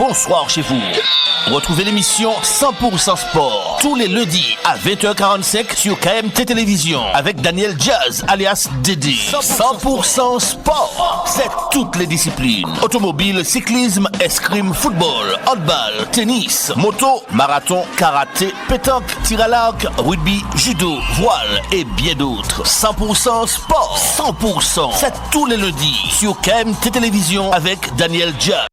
bonsoir chez vous. Retrouvez l'émission 100% Sport tous les lundis à 20h45 sur KMT Télévision avec Daniel Jazz alias Dédé. 100% Sport, c'est toutes les disciplines. Automobile, cyclisme, escrime, football, handball, tennis, moto, marathon, karaté, pétanque, tir à l'arc, rugby, judo, voile et bien d'autres. 100% Sport, 100%, c'est tous les lundis sur KMT Télévision avec Daniel Jazz.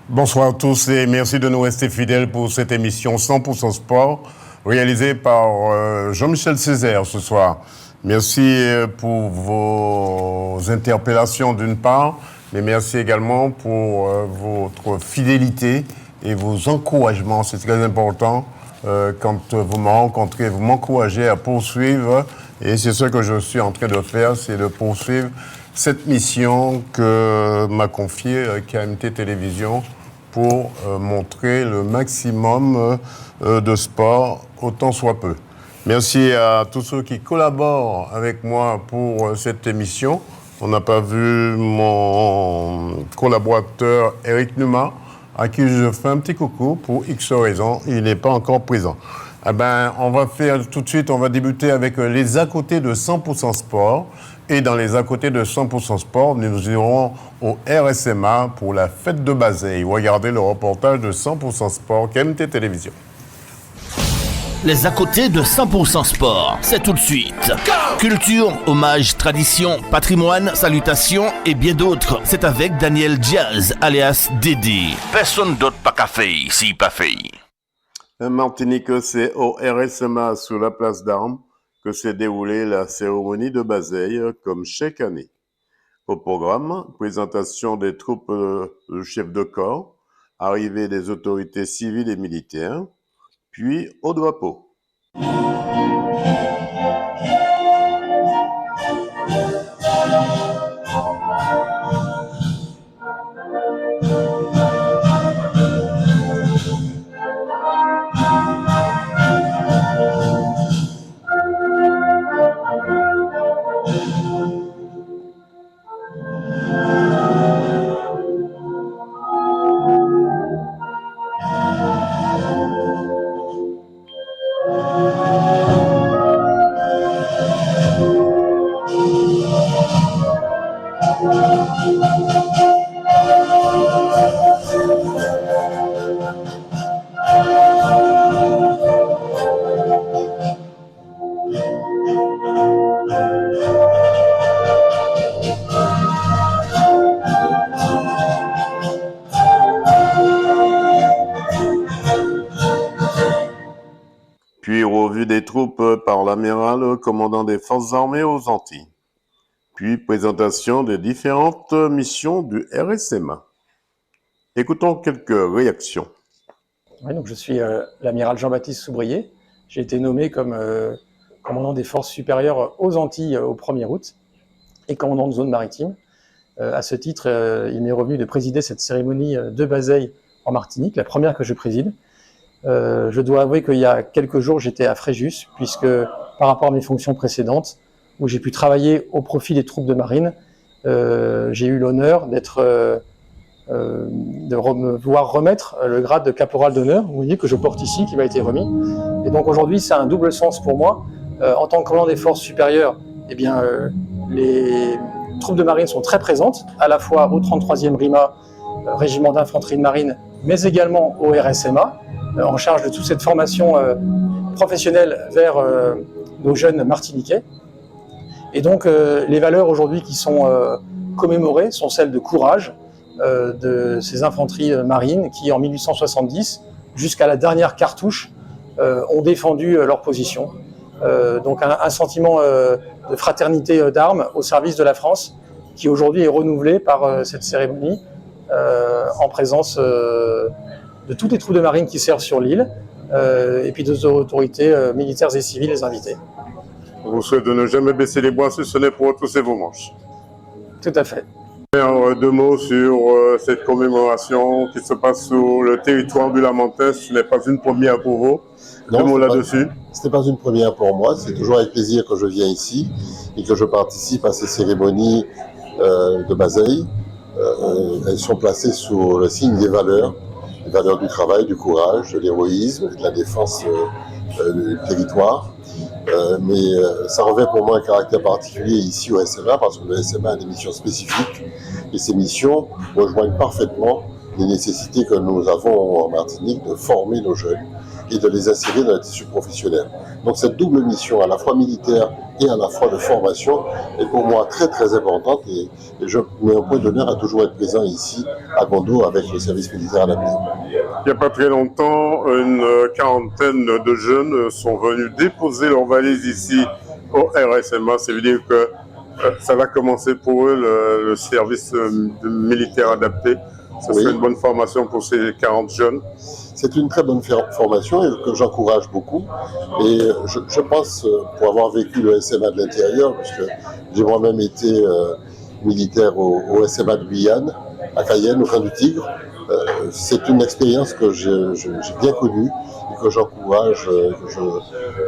Bonsoir à tous et merci de nous rester fidèles pour cette émission 100% Sport réalisée par Jean-Michel Césaire ce soir. Merci pour vos interpellations d'une part, mais merci également pour votre fidélité et vos encouragements. C'est très important quand vous me rencontrez, vous m'encouragez à poursuivre et c'est ce que je suis en train de faire, c'est de poursuivre cette mission que m'a confiée KMT Télévision pour montrer le maximum de sport, autant soit peu. Merci à tous ceux qui collaborent avec moi pour cette émission. On n'a pas vu mon collaborateur Eric Numa, à qui je fais un petit coucou pour X raisons. Il n'est pas encore présent. Eh ben, on va faire tout de suite, on va débuter avec les à côté de 100% Sport. Et dans les à côté de 100% Sport, nous irons au RSMA pour la fête de Bazeilles. Regardez le reportage de 100% Sport, KMT Télévision. Les à côté de 100% Sport, c'est tout de suite. Culture, hommage, tradition, patrimoine, salutations et bien d'autres. C'est avec Daniel Jazz, alias Dédé. Personne d'autre pas qu'à faire, si pas fait. Martinique, c'est au RSMA sur la place d'Armes que s'est déroulée la cérémonie de Bazeilles, comme chaque année. Au programme, présentation des troupes de chefs de corps, arrivée des autorités civiles et militaires, puis au drapeau. Puis revue des troupes par l'amiral commandant des forces armées aux Antilles. Puis présentation des différentes missions du RSMA. Écoutons quelques réactions. Oui, donc je suis l'amiral Jean-Baptiste Soubrier. J'ai été nommé comme commandant des forces supérieures aux Antilles au 1er août et commandant de zone maritime. À ce titre, il m'est revenu de présider cette cérémonie de Bazeilles en Martinique, la première que je préside. Je dois avouer qu'il y a quelques jours, j'étais à Fréjus, puisque par rapport à mes fonctions précédentes, où j'ai pu travailler au profit des troupes de marine, j'ai eu l'honneur de voir remettre le grade de caporal d'honneur, vous voyez, que je porte ici, qui m'a été remis. Et donc aujourd'hui, c'est un double sens pour moi. En tant que commandant des forces supérieures, eh bien, les troupes de marine sont très présentes, à la fois au 33e RIMA, régiment d'infanterie de marine, mais également au RSMA, en charge de toute cette formation professionnelle vers nos jeunes martiniquais. Et donc les valeurs aujourd'hui qui sont commémorées sont celles de courage de ces infanteries marines qui, en 1870, jusqu'à la dernière cartouche, ont défendu leur position. Donc un sentiment de fraternité d'armes au service de la France qui aujourd'hui est renouvelé par cette cérémonie en présence de toutes les troupes de marine qui servent sur l'île et puis des autorités militaires et civiles les invités. On vous souhaite de ne jamais baisser les bras si ce n'est pour retrousser vos manches. Tout à fait. Deux mots sur cette commémoration qui se passe sur le territoire du Lamentin. Ce n'est pas une première pour vous. Deux mots là-dessus. Ce n'est pas une première pour moi. C'est toujours avec plaisir que je viens ici et que je participe à ces cérémonies de Bazeilles. Elles sont placées sous le signe des valeurs les valeurs du travail, du courage, de l'héroïsme, de la défense du territoire. Mais ça revêt pour moi un caractère particulier ici au SMA, parce que le SMA a des missions spécifiques, et ces missions rejoignent parfaitement les nécessités que nous avons en Martinique de former nos jeunes et de les insérer dans le tissu professionnel. Donc cette double mission, à la fois militaire et à la fois de formation, est pour moi très très importante, et je mets un point d'honneur à toujours être présent ici à Gondo avec le service militaire adapté. Il n'y a pas très longtemps, une quarantaine de jeunes sont venus déposer leurs valises ici au RSMA. Ça veut dire que ça va commencer pour eux le service militaire adapté. Ce serait une bonne formation pour ces 40 jeunes. C'est une très bonne formation et que j'encourage beaucoup. Et je pense, pour avoir vécu le SMA de l'intérieur, puisque j'ai moi-même été militaire au SMA de Guyane, à Cayenne, au Camp du Tigre, c'est une expérience que j'ai bien connue et que j'encourage,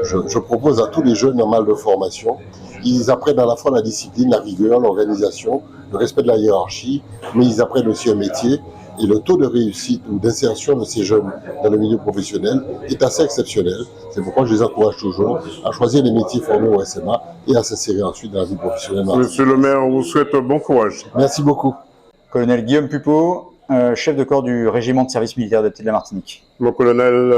je propose à tous les jeunes en mal de formation. Ils apprennent à la fois la discipline, la rigueur, l'organisation, le respect de la hiérarchie, mais ils apprennent aussi un métier. Et le taux de réussite ou d'insertion de ces jeunes dans le milieu professionnel est assez exceptionnel. C'est pourquoi je les encourage toujours à choisir les métiers formés au SMA et à s'insérer ensuite dans la vie professionnelle. Monsieur le maire, on vous souhaite bon courage. Merci beaucoup. Colonel Guillaume Pupeau, chef de corps du régiment de service militaire adapté de la Martinique. Mon colonel,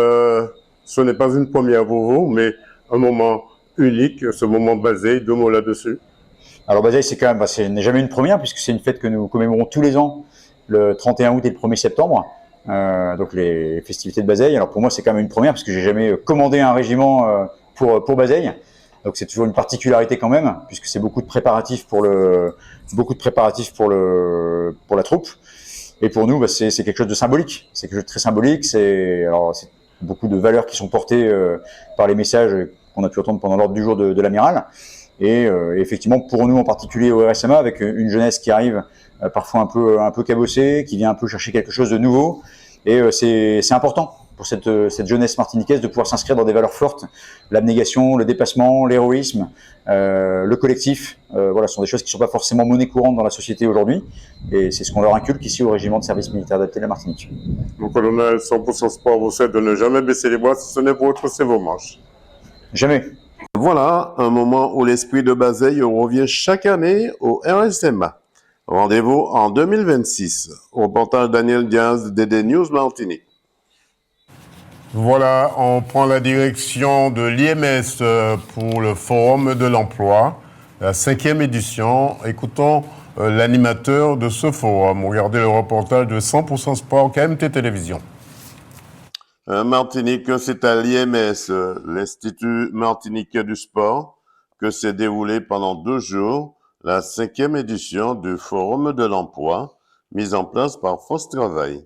ce n'est pas une première pour vous, mais un moment unique, ce moment de Bazeille. 2 mots là-dessus. Alors Bazeille, c'est quand même, ce n'est jamais une première puisque c'est une fête que nous commémorons tous les ans, le 31 août et le 1er septembre, donc les festivités de Bazeille. Alors pour moi, c'est quand même une première parce que j'ai jamais commandé un régiment pour Bazeille. Donc c'est toujours une particularité quand même, puisque c'est beaucoup de préparatifs pour la troupe. Et pour nous, c'est quelque chose de symbolique. C'est quelque chose de très symbolique. C'est beaucoup de valeurs qui sont portées par les messages qu'on a pu entendre pendant l'ordre du jour de l'amiral. Et effectivement, pour nous en particulier au RSMA, avec une jeunesse qui arrive parfois un peu cabossée, qui vient un peu chercher quelque chose de nouveau. Et c'est important pour cette jeunesse martiniquaise de pouvoir s'inscrire dans des valeurs fortes, l'abnégation, le dépassement, l'héroïsme, le collectif. Voilà, ce sont des choses qui ne sont pas forcément monnaie courante dans la société aujourd'hui. Et c'est ce qu'on leur inculque ici au régiment de service militaire adapté de la Martinique. Mon colonel, 100% Sport vous souhaite de ne jamais baisser les bras si ce n'est pour retrousser vos manches. Jamais. Voilà un moment où l'esprit de Bazeille revient chaque année au RSMA. Rendez-vous en 2026. Au reportage Daniel Diaz, DD News Martinique. Voilà, on prend la direction de l'IMS pour le Forum de l'Emploi, la 5e édition. Écoutons l'animateur de ce forum. Regardez le reportage de 100% Sport KMT Télévision. Martinique, c'est à l'IMS, l'Institut Martiniquais du Sport, que s'est déroulé pendant 2 jours la 5e édition du Forum de l'Emploi, mise en place par Force Travail,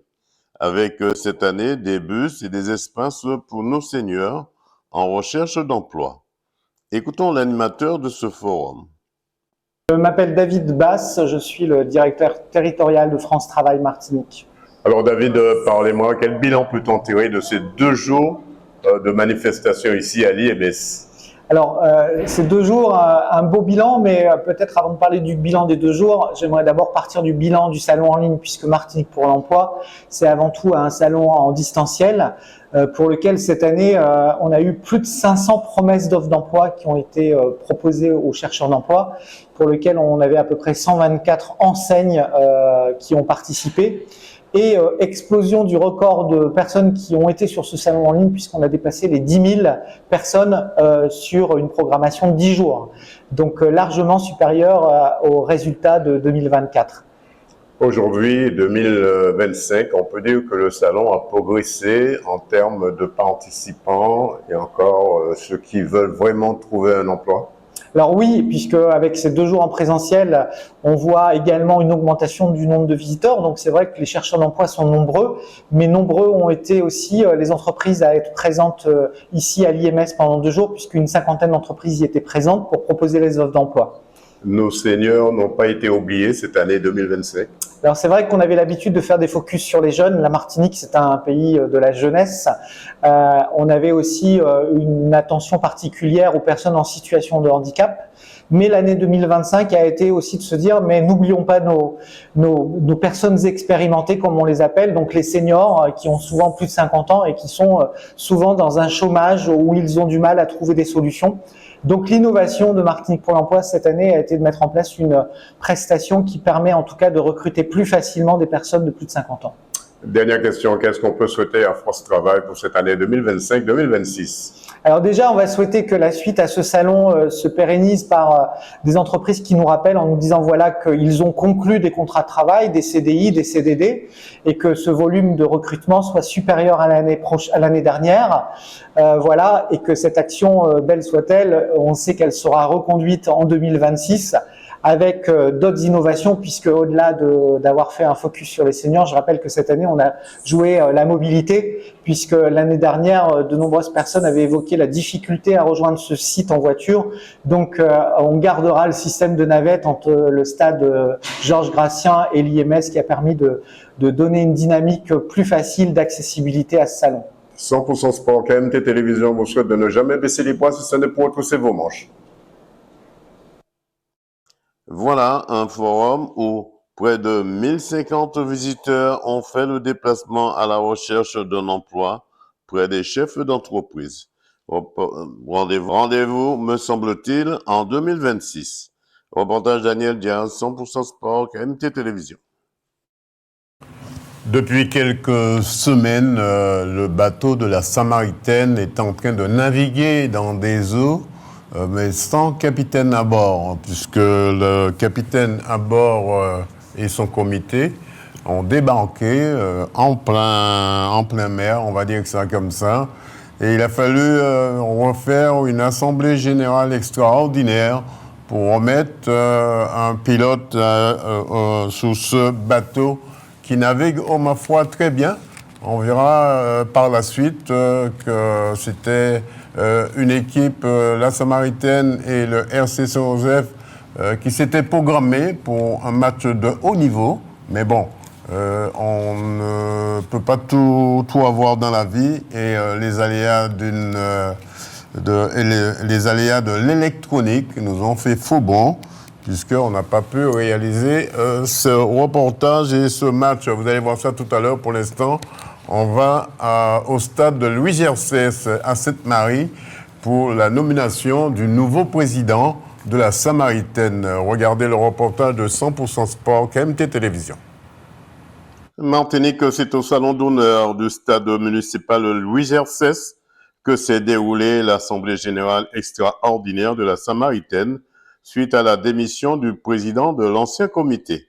avec cette année des bus et des espaces pour nos seniors en recherche d'emploi. Écoutons l'animateur de ce forum. Je m'appelle David Basse, je suis le directeur territorial de France Travail Martinique. Alors David, parlez-moi, quel bilan peut-on tirer de ces 2 jours de manifestation ici à l'IMS? Alors, ces 2 jours, un beau bilan, mais peut-être avant de parler du bilan des 2 jours, j'aimerais d'abord partir du bilan du salon en ligne, puisque Martinique pour l'emploi, c'est avant tout un salon en distanciel, pour lequel cette année, on a eu plus de 500 promesses d'offres d'emploi qui ont été proposées aux chercheurs d'emploi, pour lequel on avait à peu près 124 enseignes qui ont participé. Et explosion du record de personnes qui ont été sur ce salon en ligne, puisqu'on a dépassé les 10 000 personnes sur une programmation de 10 jours. Donc largement supérieur aux résultats de 2024. Aujourd'hui, 2025, on peut dire que le salon a progressé en termes de participants et encore ceux qui veulent vraiment trouver un emploi. Alors oui, puisque avec ces 2 jours en présentiel, on voit également une augmentation du nombre de visiteurs. Donc c'est vrai que les chercheurs d'emploi sont nombreux, mais nombreux ont été aussi les entreprises à être présentes ici à l'IMS pendant 2 jours, puisqu'une 50aine d'entreprises y étaient présentes pour proposer les offres d'emploi. Nos seniors n'ont pas été oubliés cette année 2025. Alors c'est vrai qu'on avait l'habitude de faire des focus sur les jeunes. La Martinique, c'est un pays de la jeunesse. On avait aussi une attention particulière aux personnes en situation de handicap. Mais l'année 2025 a été aussi de se dire, mais n'oublions pas nos personnes expérimentées, comme on les appelle, donc les seniors qui ont souvent plus de 50 ans et qui sont souvent dans un chômage où ils ont du mal à trouver des solutions. Donc l'innovation de Martinique pour l'emploi cette année a été de mettre en place une prestation qui permet en tout cas de recruter plus facilement des personnes de plus de 50 ans. Dernière question, qu'est-ce qu'on peut souhaiter à France Travail pour cette année 2025-2026? Alors déjà, on va souhaiter que la suite à ce salon se pérennise par des entreprises qui nous rappellent en nous disant voilà qu'ils ont conclu des contrats de travail, des CDI, des CDD, et que ce volume de recrutement soit supérieur à l'année dernière. Voilà, et que cette action, belle soit-elle, on sait qu'elle sera reconduite en 2026 avec d'autres innovations, puisque au-delà d'avoir fait un focus sur les seniors, je rappelle que cette année, on a joué la mobilité, puisque l'année dernière, de nombreuses personnes avaient évoqué la difficulté à rejoindre ce site en voiture. Donc, on gardera le système de navette entre le stade Georges Gratien et l'IMS, qui a permis de donner une dynamique plus facile d'accessibilité à ce salon. 100% Sport, KMT Télévision vous souhaite de ne jamais baisser les poids si ce n'est pour retrousser vos manches. Voilà un forum où près de 1050 visiteurs ont fait le déplacement à la recherche d'un emploi près des chefs d'entreprise. Rendez-vous, me semble-t-il, en 2026. Reportage Daniel Diaz, 100% Sport, KMT Télévision. Depuis quelques semaines, le bateau de la Samaritaine est en train de naviguer dans des eaux mais sans capitaine à bord, puisque le capitaine à bord et son comité ont débarqué en plein mer, on va dire que c'est comme ça. Et il a fallu refaire une assemblée générale extraordinaire pour remettre un pilote sous ce bateau qui navigue, ma foi, très bien. On verra par la suite que c'était une équipe, la Samaritaine et le RC Saint-Joseph, qui s'étaient programmés pour un match de haut niveau. Mais bon, on ne peut pas tout avoir dans la vie et les aléas les aléas de l'électronique nous ont fait faux bond, puisqu'on n'a pas pu réaliser ce reportage et ce match. Vous allez voir ça tout à l'heure. Pour l'instant, on va au stade de Louis Gercès à Sainte-Marie pour la nomination du nouveau président de la Samaritaine. Regardez le reportage de 100% Sport, KMT Télévision. Martinique, c'est au salon d'honneur du stade municipal Louis Gercès que s'est déroulée l'Assemblée générale extraordinaire de la Samaritaine suite à la démission du président de l'ancien comité.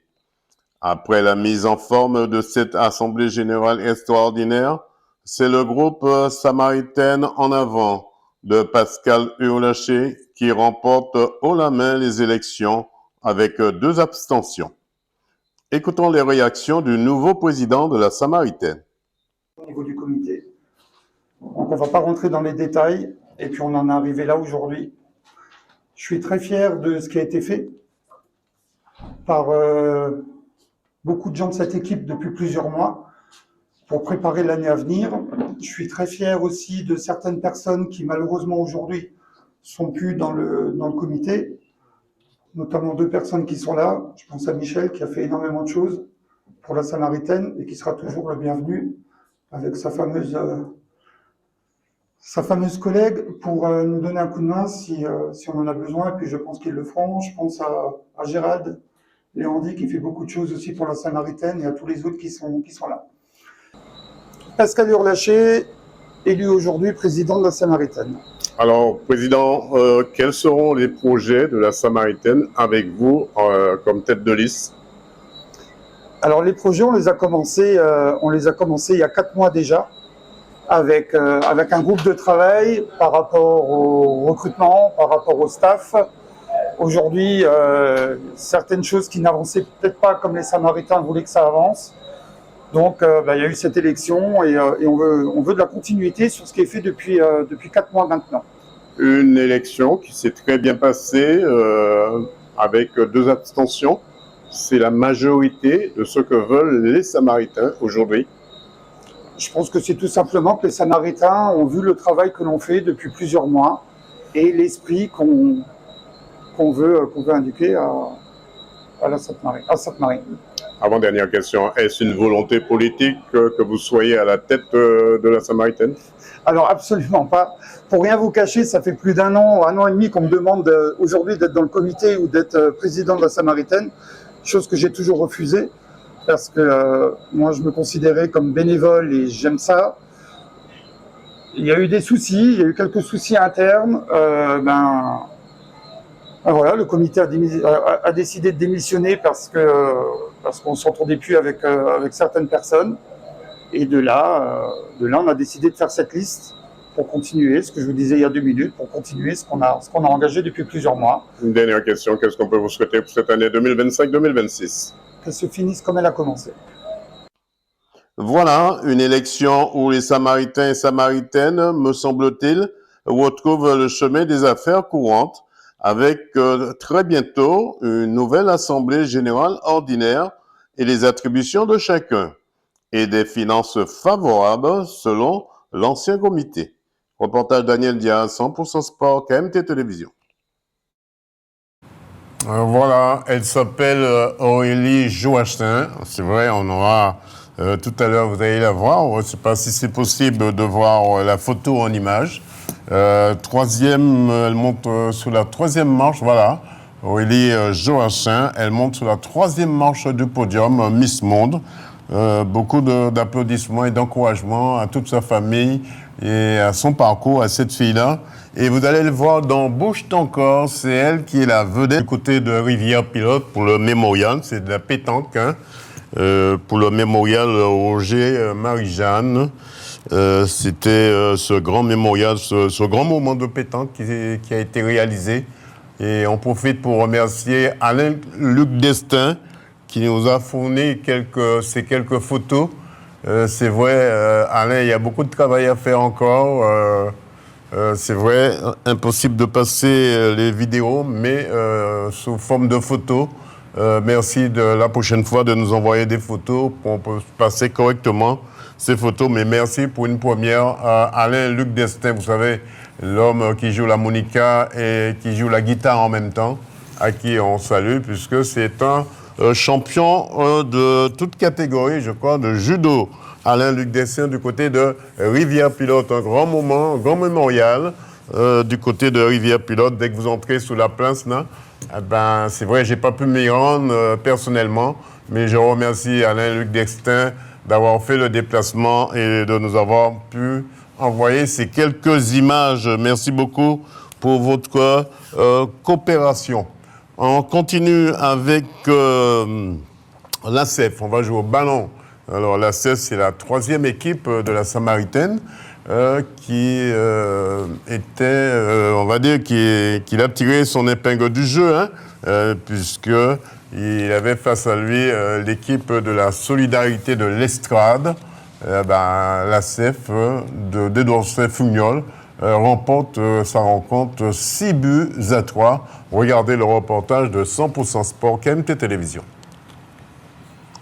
Après la mise en forme de cette Assemblée générale extraordinaire, c'est le groupe Samaritaine en avant de Pascal Hurlaché qui remporte haut la main les élections avec 2 abstentions. Écoutons les réactions du nouveau président de la Samaritaine. Au niveau du comité, donc on ne va pas rentrer dans les détails et puis on en est arrivé là aujourd'hui. Je suis très fier de ce qui a été fait par beaucoup de gens de cette équipe depuis plusieurs mois pour préparer l'année à venir. Je suis très fier aussi de certaines personnes qui malheureusement aujourd'hui sont plus dans le comité, notamment 2 personnes qui sont là. Je pense à Michel qui a fait énormément de choses pour la Samaritaine et qui sera toujours le bienvenu avec sa fameuse collègue pour nous donner un coup de main si on en a besoin. Et puis je pense qu'ils le feront. Je pense à Gérald Léandi qui fait beaucoup de choses aussi pour la Samaritaine et à tous les autres qui sont là. Pascal Hurlaché, élu aujourd'hui président de la Samaritaine. Alors, président, quels seront les projets de la Samaritaine avec vous comme tête de liste? Alors les projets, on les a commencés il y a 4 mois déjà, avec un groupe de travail par rapport au recrutement, par rapport au staff. Aujourd'hui, certaines choses qui n'avançaient peut-être pas comme les Samaritains voulaient que ça avance. Donc, il y a eu cette élection et on veut de la continuité sur ce qui est fait depuis 4 mois maintenant. Une élection qui s'est très bien passée avec 2 abstentions. C'est la majorité de ce que veulent les Samaritains aujourd'hui. Je pense que c'est tout simplement que les Samaritains ont vu le travail que l'on fait depuis plusieurs mois et l'esprit qu'on qu'on veut indiquer à la Sainte-Marie. Avant-dernière question, est-ce une volonté politique que vous soyez à la tête de la Samaritaine? Alors absolument pas. Pour rien vous cacher, ça fait plus d'un an et demi qu'on me demande aujourd'hui d'être dans le comité ou d'être président de la Samaritaine, chose que j'ai toujours refusée parce que moi je me considérais comme bénévole et j'aime ça. Il y a eu des soucis, il y a eu quelques soucis internes. Voilà, le comité a décidé de démissionner parce qu'on ne s'entendait plus avec certaines personnes. Et de là, on a décidé de faire cette liste pour continuer, ce que je vous disais il y a 2 minutes, pour continuer ce qu'on a engagé depuis plusieurs mois. Une dernière question, qu'est-ce qu'on peut vous souhaiter pour cette année 2025-2026? Qu'elle se finisse comme elle a commencé. Voilà, une élection où les Samaritains et Samaritaines, me semble-t-il, retrouvent le chemin des affaires courantes avec très bientôt une nouvelle Assemblée générale ordinaire et les attributions de chacun et des finances favorables selon l'ancien comité. Reportage Daniel Diaz, 100% Sport, KMT Télévision. Voilà, elle s'appelle Aurélie Joachim. C'est vrai, on aura tout à l'heure, vous allez la voir. Je ne sais pas si c'est possible de voir la photo en image. Troisième, elle monte sur la 3e marche, voilà. Aurélie Joachim, elle monte sur la 3e marche du podium Miss Monde. Beaucoup d'applaudissements et d'encouragement à toute sa famille et à son parcours, à cette fille-là. Et vous allez le voir dans Bouge ton corps, c'est elle qui est la vedette du côté de Rivière-Pilote pour le mémorial, c'est de la pétanque, hein, pour le mémorial Roger Marie-Jeanne. C'était ce grand mémorial, ce grand moment de pétanque qui a été réalisé. Et on profite pour remercier Alain-Luc Destin qui nous a fourni ces quelques photos. C'est vrai, Alain, il y a beaucoup de travail à faire encore. C'est vrai, impossible de passer les vidéos, mais sous forme de photos. Merci la prochaine fois de nous envoyer des photos pour qu'on puisse passer correctement ces photos. Mais merci pour une première. Alain-Luc Destin, vous savez, l'homme qui joue la monica et qui joue la guitare en même temps, à qui on salue, puisque c'est un champion de toute catégorie, je crois, de judo. Alain-Luc Destin du côté de Rivière-Pilote, un grand moment, un grand mémorial du côté de Rivière-Pilote. Dès que vous entrez sous la place, là, c'est vrai, j'ai pas pu m'y rendre personnellement, mais je remercie Alain-Luc Destin d'avoir fait le déplacement et de nous avoir pu envoyer ces quelques images. Merci beaucoup pour votre coopération. On continue avec l'ACEF. On va jouer au ballon. Alors l'ACEF, c'est la 3e équipe de la Samaritaine qui était, on va dire, qu'il a tiré son épingle du jeu, hein, puisqu'il avait face à lui l'équipe de la Solidarité de l'Estrade. L'ACEF d'Edouard Fugnol remporte sa rencontre 6-3. Regardez le reportage de 100% Sport KMT Télévision.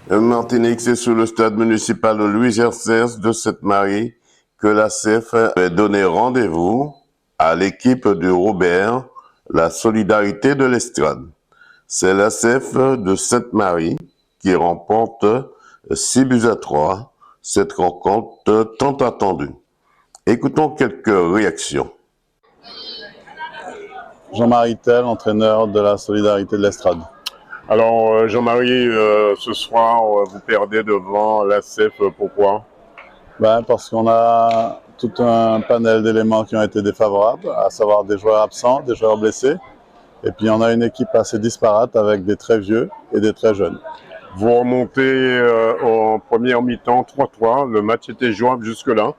Martinique, c'est sur le stade municipal de Louis Gercès de Sainte-Marie que l'ACEF a donné rendez-vous à l'équipe de Robert, la Solidarité de l'Estrade. C'est l'ACEF de Sainte-Marie qui remporte 6-3 cette rencontre tant attendue. Écoutons quelques réactions. Jean-Marie Tell, entraîneur de la Solidarité de l'Estrade. Alors, Jean-Marie, ce soir, vous perdez devant l'ACEF, pourquoi? Parce qu'on a tout un panel d'éléments qui ont été défavorables, à savoir des joueurs absents, des joueurs blessés. Et puis, on a une équipe assez disparate avec des très vieux et des très jeunes. Vous remontez en première mi-temps 3-3. Le match était jouable jusque-là?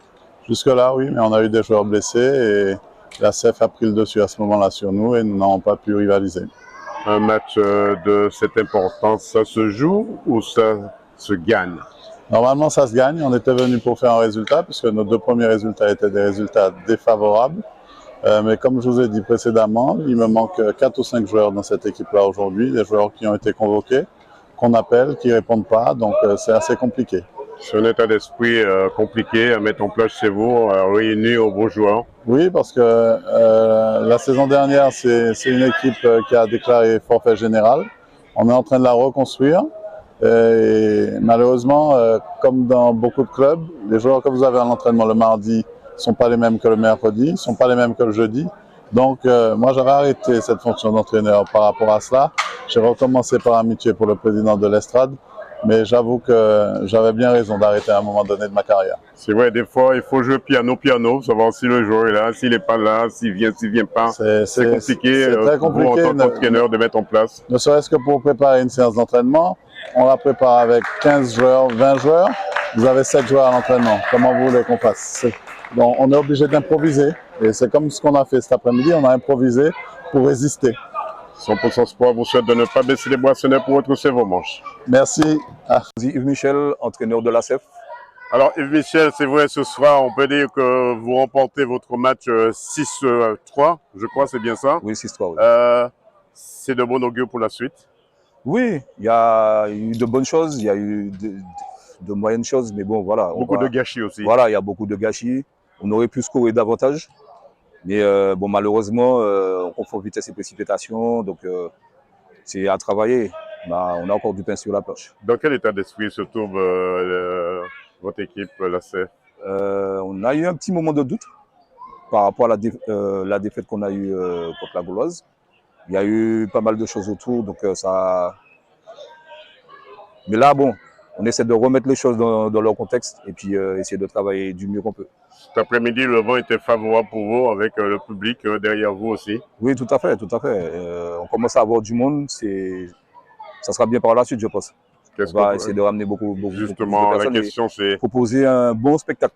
Jusque-là, oui, mais on a eu des joueurs blessés et l'ACEF a pris le dessus à ce moment-là sur nous et nous n'avons pas pu rivaliser. Un match de cette importance, ça se joue ou ça se gagne? Normalement, ça se gagne. On était venu pour faire un résultat, puisque nos 2 premiers résultats étaient des résultats défavorables. Mais comme je vous ai dit précédemment, il me manque 4 ou 5 joueurs dans cette équipe-là aujourd'hui, des joueurs qui ont été convoqués, qu'on appelle, qui ne répondent pas, donc c'est assez compliqué. C'est un état d'esprit compliqué à mettre en place chez vous, à réunir vos joueurs. Oui, parce que la saison dernière, c'est une équipe qui a déclaré forfait général. On est en train de la reconstruire. Et malheureusement, comme dans beaucoup de clubs, les joueurs que vous avez à l'entraînement le mardi ne sont pas les mêmes que le mercredi, ne sont pas les mêmes que le jeudi. Donc, moi, j'avais arrêté cette fonction d'entraîneur par rapport à cela. J'ai recommencé par amitié pour le président de l'Estrade. Mais j'avoue que j'avais bien raison d'arrêter à un moment donné de ma carrière. C'est vrai, des fois, il faut jouer piano, savoir si le joueur est là, s'il n'est pas là, s'il vient pas. C'est compliqué, très compliqué vous, en tant qu'entraîneur, de mettre en place. Ne serait-ce que pour préparer une séance d'entraînement, on la prépare avec 15 joueurs, 20 joueurs. Vous avez 7 joueurs à l'entraînement. Comment vous voulez qu'on fasse? Bon, on est obligé d'improviser. Et c'est comme ce qu'on a fait cet après-midi, on a improvisé pour résister. 100% Sport vous souhaite de ne pas baisser les boissonnets pour retrousser vos manches. Merci. Yves Michel, entraîneur de l'ACEF. Alors Yves Michel, c'est vrai, ce soir, on peut dire que vous remportez votre match 6-3, je crois, c'est bien ça? Oui, 6-3, oui. C'est de bon augure pour la suite? Oui, il y a eu de bonnes choses, il y a eu de moyennes choses, mais bon, voilà. Beaucoup de gâchis aussi. Voilà, il y a beaucoup de gâchis. On aurait pu scorer davantage. Mais bon, malheureusement, on confond vitesse et précipitation, donc c'est à travailler. Bah, on a encore du pain sur la planche. Dans quel état d'esprit se trouve votre équipe, la CEF? On a eu un petit moment de doute par rapport à la défaite qu'on a eue contre la Gauloise. Il y a eu pas mal de choses autour, donc ça. Mais là, bon, on essaie de remettre les choses dans leur contexte et puis essayer de travailler du mieux qu'on peut. Cet après-midi, le vent était favorable pour vous, avec le public derrière vous aussi? Oui, tout à fait, tout à fait. On commence à avoir du monde, ça sera bien par la suite, je pense. On va essayer de ramener beaucoup Justement, de personnes. La question c'est... Proposer un bon spectacle.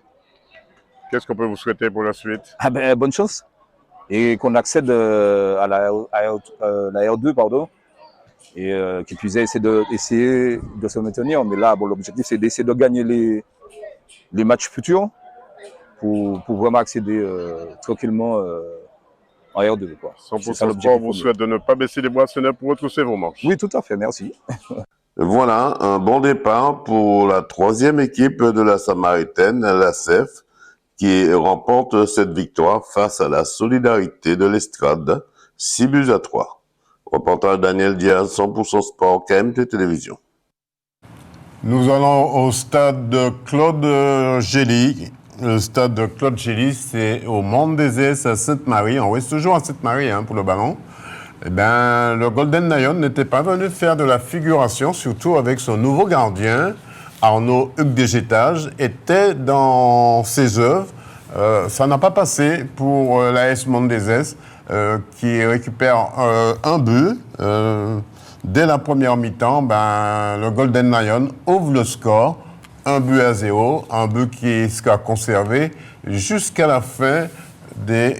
Qu'est-ce qu'on peut vous souhaiter pour la suite? Ah ben, bonne chance. Et qu'on accède à la R2, pardon. Et qu'ils puissent essayer de se maintenir. Mais là, bon, l'objectif, c'est d'essayer de gagner les matchs futurs pour vraiment accéder tranquillement en R2. 100% Sport vous souhaite de ne pas baisser les boissonnets pour retrousser vos manches. Oui, tout à fait, merci. Voilà un bon départ pour la troisième équipe de la Samaritaine, la CEF, qui remporte cette victoire face à la Solidarité de l'Estrade, 6-3. Reportage Daniel Diaz, 100% Sport, KMT Télévision. Nous allons au stade de Claude Gély. Le stade de Claude Gély, c'est au Monde des Airs à Sainte-Marie. On reste toujours à Sainte-Marie pour le ballon. Eh bien, le Golden Lion n'était pas venu faire de la figuration, surtout avec son nouveau gardien, Arnaud Hugues-Dégétage, était dans ses œuvres. Ça n'a pas passé pour l'AS Monde des Airs, qui récupère un but. Dès la première mi-temps, le Golden Lion ouvre le score. 1-0, un but qui sera conservé jusqu'à la fin de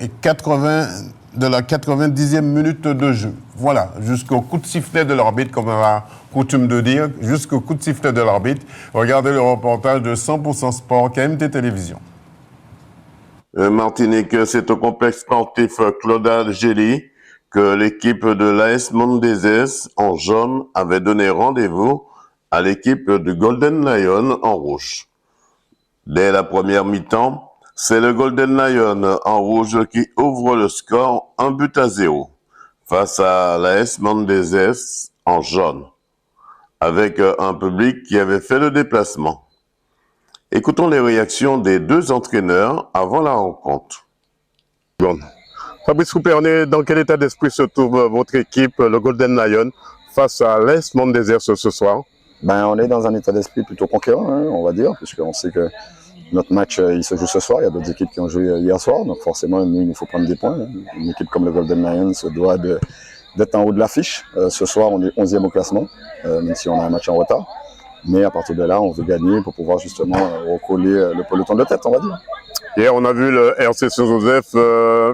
la 90e minute de jeu. Voilà, jusqu'au coup de sifflet de l'arbitre, comme on a coutume de dire, jusqu'au coup de sifflet de l'arbitre. Regardez le reportage de 100% Sport, KMT Télévision. Martinique, c'est au complexe sportif Claude Gély que l'équipe de l'AS Monde des Airs en jaune avait donné rendez-vous à l'équipe du Golden Lion en rouge. Dès la première mi-temps, c'est le Golden Lion en rouge qui ouvre le score 1-0 face à l'AS Monde des Airs en jaune, avec un public qui avait fait le déplacement. Écoutons les réactions des deux entraîneurs avant la rencontre. Bon. Fabrice Coupé, on est dans quel état d'esprit se trouve votre équipe, le Golden Lion, face à l'AS Monde des Airs ce soir? On est dans un état d'esprit plutôt conquérant, on va dire, puisqu'on sait que notre match il se joue ce soir. Il y a d'autres équipes qui ont joué hier soir, donc forcément, nous, il nous faut prendre des points. Une équipe comme le Golden Lion se doit d'être en haut de l'affiche. Ce soir, on est 11e au classement, même si on a un match en retard. Mais à partir de là, on veut gagner pour pouvoir justement recoller le peloton de tête, on va dire. Hier, on a vu le RC Saint-Joseph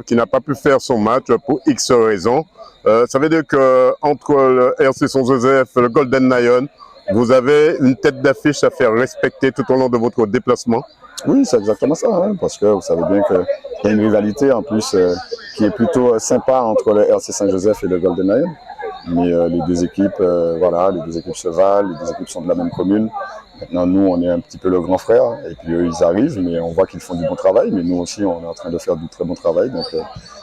qui n'a pas pu faire son match pour X raisons. Ça veut dire qu'entre le RC Saint-Joseph et le Golden Lion, vous avez une tête d'affiche à faire respecter tout au long de votre déplacement? Oui, c'est exactement ça, parce que vous savez bien qu'il y a une rivalité en plus qui est plutôt sympa entre le RC Saint-Joseph et le Golden Lion. Mais les deux équipes se valent, les deux équipes sont de la même commune. Maintenant, nous, on est un petit peu le grand frère, et puis eux, ils arrivent, mais on voit qu'ils font du bon travail, mais nous aussi, on est en train de faire du très bon travail. Donc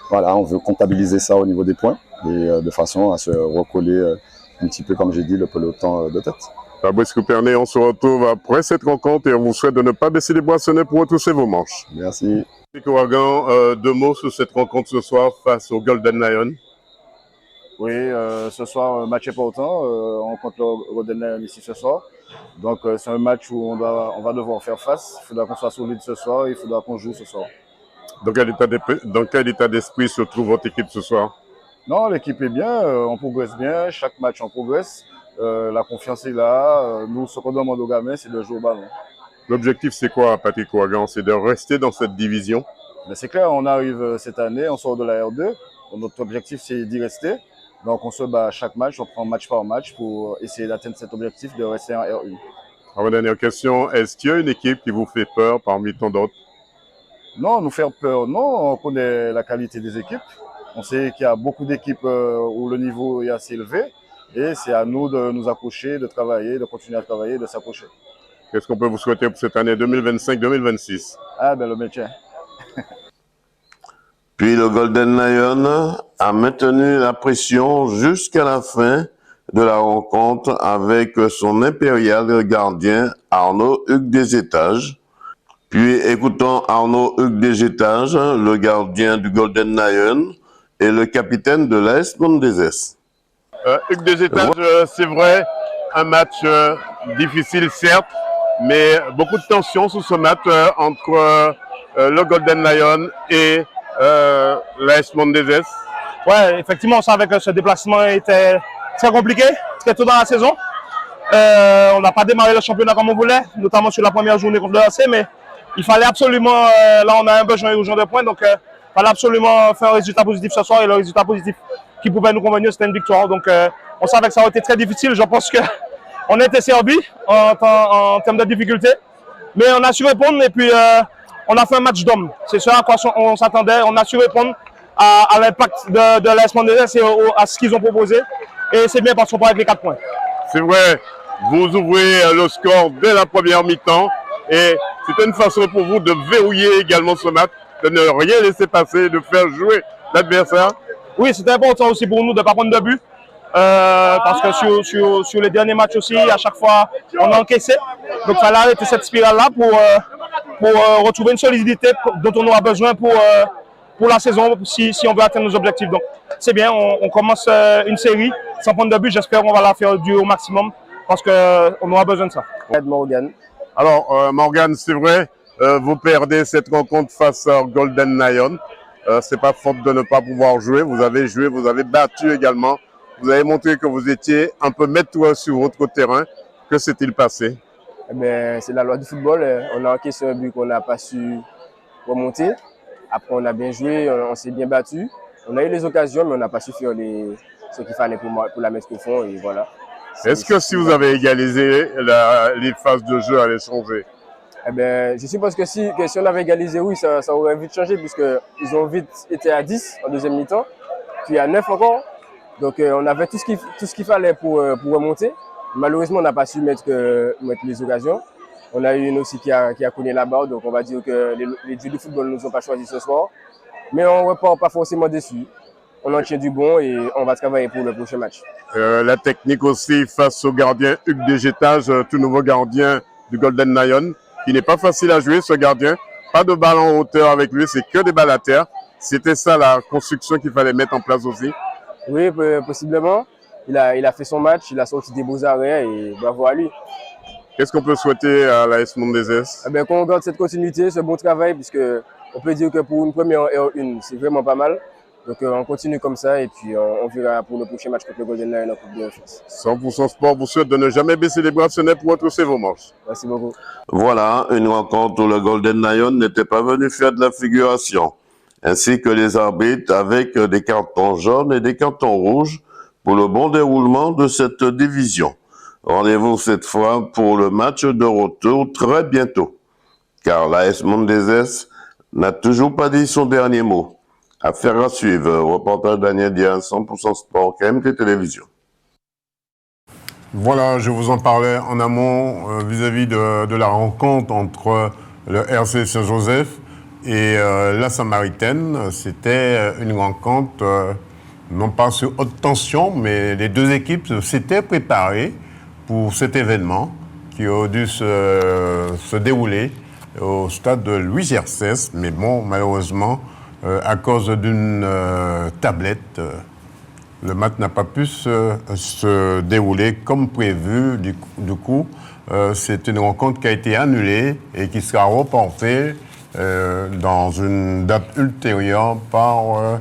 voilà, on veut comptabiliser ça au niveau des points, et de façon à se recoller un petit peu, comme j'ai dit, le peloton de tête. Fabrice Coupernet, on se retrouve après cette rencontre et on vous souhaite de ne pas baisser les boissonnets pour retrousser vos manches. Merci. Ouragan, 2 mots sur cette rencontre ce soir face au Golden Lion. Oui, ce soir, match important. On rencontre le Golden Lion ici ce soir. Donc, c'est un match où on va devoir faire face. Il faudra qu'on soit solide ce soir, il faudra qu'on joue ce soir. Dans quel état d'esprit se trouve votre équipe ce soir? Non, l'équipe est bien, on progresse bien. Chaque match, on progresse. La confiance est là. Nous, ce qu'on demande aux gamins, c'est de jouer au ballon. L'objectif, c'est quoi, Patrick Ouragan? C'est de rester dans cette division? C'est clair, on arrive cette année, on sort de la R2. Donc, notre objectif, c'est d'y rester. Donc, on se bat à chaque match, on prend match par match pour essayer d'atteindre cet objectif de rester en R1. Alors, dernière question, est-ce qu'il y a une équipe qui vous fait peur parmi tant d'autres? Non, nous faire peur, non. On connaît la qualité des équipes. On sait qu'il y a beaucoup d'équipes où le niveau est assez élevé. Et c'est à nous de nous accrocher, de travailler, de continuer à travailler, de s'accrocher. Qu'est-ce qu'on peut vous souhaiter pour cette année 2025-2026? Ah, ben le maintien. Puis le Golden Lion a maintenu la pression jusqu'à la fin de la rencontre avec son impérial gardien Arnaud Hugues des Étages. Puis écoutons Arnaud Hugues des Étages, le gardien du Golden Lion et le capitaine de l'AS Mondezes. Hugues des Étages, c'est vrai, un match difficile certes, mais beaucoup de tension sur ce match entre le Golden Lion et l'AS Mondezes. Ouais, effectivement, on savait que ce déplacement était très compliqué, très tôt dans la saison. On n'a pas démarré le championnat comme on voulait, notamment sur la première journée contre le AC, mais il fallait absolument, là on a un besoin urgent de points, donc il fallait absolument faire un résultat positif ce soir, et le résultat positif qui pouvait nous convenir, c'était une victoire. Donc on savait que ça aurait été très difficile, je pense qu'on a été servi en termes de difficulté, mais on a su répondre et puis on a fait un match d'homme. C'est ce à quoi on s'attendait, on a su répondre à l'impact de l'AS Mondezes et à ce qu'ils ont proposé, et c'est bien parce qu'on part avec les 4 points. C'est vrai, vous ouvrez le score dès la première mi-temps et c'était une façon pour vous de verrouiller également ce match, de ne rien laisser passer, de faire jouer l'adversaire. Oui, c'était important aussi pour nous de ne pas prendre de but. Parce que sur les derniers matchs aussi, à chaque fois, on a encaissé. Donc, il fallait arrêter cette spirale-là pour retrouver une solidité dont on aura besoin pour la saison si on veut atteindre nos objectifs. Donc, c'est bien, on commence une série sans prendre de but. J'espère qu'on va la faire durer au maximum parce qu'on aura besoin de ça. Morgan. Alors, Morgan, c'est vrai, vous perdez cette rencontre face à Golden Lion. C'est pas faute de ne pas pouvoir jouer. Vous avez joué, vous avez battu également. Vous avez montré que vous étiez un peu maître sur votre terrain. Que s'est-il passé? C'est la loi du football. On a encaissé un but qu'on n'a pas su remonter. Après, on a bien joué, on s'est bien battu. On a eu les occasions, mais on n'a pas su faire ce qu'il fallait pour la mettre au fond. Et voilà. Est-ce que si vous avez égalisé, les phases de jeu allaient changer? Je suppose que si on avait égalisé, oui, ça aurait vite changé, puisqu'ils ont vite été à 10 en deuxième mi-temps, puis à 9 encore. Donc on avait tout ce qu'il fallait pour remonter. Malheureusement, on n'a pas su mettre les occasions. On a eu une aussi qui a cogné la barre, donc on va dire que les dieux du football ne nous ont pas choisi ce soir. Mais on ne repart pas forcément déçu. On en tient du bon et on va travailler pour le prochain match. La technique aussi face au gardien Hugues des Étages, tout nouveau gardien du Golden Lion, qui n'est pas facile à jouer, ce gardien. Pas de ballon en hauteur avec lui, c'est que des balles à terre. C'était ça la construction qu'il fallait mettre en place aussi. Oui, possiblement. Il a fait son match, il a sorti des beaux arrêts et bravo à lui. Qu'est-ce qu'on peut souhaiter à l'AS Mondezes? Qu'on garde cette continuité, ce bon travail, puisque on peut dire que pour une première R1, c'est vraiment pas mal. Donc on continue comme ça et puis on verra pour le prochain match contre le Golden Lion en Coupe de France. 100% Sport vous souhaite de ne jamais baisser les bras pour retrousser vos manches. Merci beaucoup. Voilà, une rencontre où le Golden Lion n'était pas venu faire de la figuration, ainsi que les arbitres avec des cartons jaunes et des cartons rouges pour le bon déroulement de cette division. Rendez-vous cette fois pour le match de retour très bientôt, car l'AS Mondezes n'a toujours pas dit son dernier mot. Affaire à suivre. Reportage Daniel Diaz, 100% Sport, KMT Télévision. Voilà, je vous en parlais en amont vis-à-vis de la rencontre entre le RC Saint-Joseph et la Samaritaine. C'était une rencontre non pas sur haute tension, mais les deux équipes s'étaient préparées pour cet événement qui a dû se dérouler au stade de Louis Gercès. Mais bon, malheureusement, à cause d'une tablette, le match n'a pas pu se dérouler comme prévu. Du coup, c'est une rencontre qui a été annulée et qui sera reportée dans une date ultérieure par